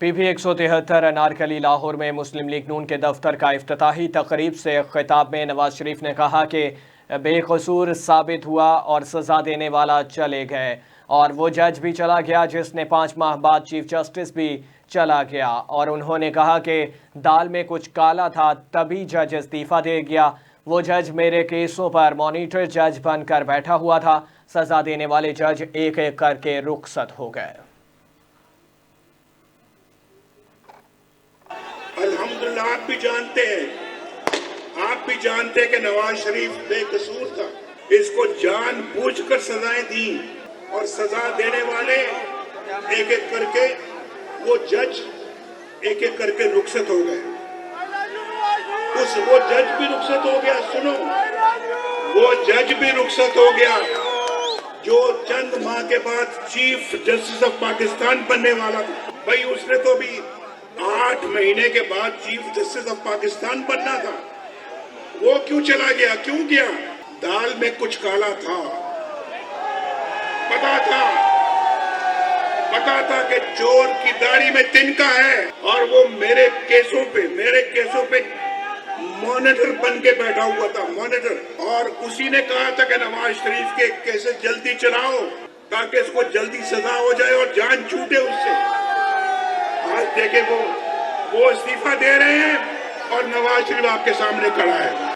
PB 173 Anarkali Lahore میں مسلم league نون کے دفتر کا افتتاحی تقریب سے خطاب میں نواز شریف نے کہا کہ بے قصور ثابت ہوا اور سزا دینے والا چلے گئے، اور وہ جج بھی چلا گیا جس نے 5 ماہ بعد چیف جسٹس بھی چلا گیا، اور انہوں نے کہا کہ دال میں کچھ کالا تھا تبھی جج استعفیٰ دے گیا۔ وہ جج میرے کیسوں پر مانیٹر جج بن کر بیٹھا ہوا تھا، سزا دینے والے جج ایک ایک کر کے رخصت ہو گئے۔ الحمدللہ آپ بھی جانتے ہیں کہ نواز شریف بے قصور تھا، اس کو جان بوجھ کر سزائیں دیں اور سزا دینے والے ایک ایک کر کے وہ جج ایک ایک کر کے رخصت ہو گئے۔ وہ جج بھی رخصت ہو گیا، سنو، وہ جج بھی رخصت ہو گیا جو چند ماہ کے بعد چیف جسٹس آف پاکستان بننے والا تھا۔ بھائی اس نے تو بھی 8 مہینے کے بعد چیف جسٹس آف پاکستان بننا تھا، وہ کیوں چلا گیا؟ کیوں گیا؟ دال میں کچھ کالا تھا، پتا تھا کہ چور کی داڑھی میں تنکا ہے، اور وہ میرے کیسوں پہ مانیٹر بن کے بیٹھا ہوا تھا، مانیٹر، اور اسی نے کہا تھا کہ نواز شریف کے کیسز جلدی چلاؤ تاکہ اس کو جلدی سزا ہو جائے اور جان چھوٹے اس سے۔ آج دیکھیں وہ استعفیٰ دے رہے ہیں اور نواز شریف آپ کے سامنے کھڑا ہے۔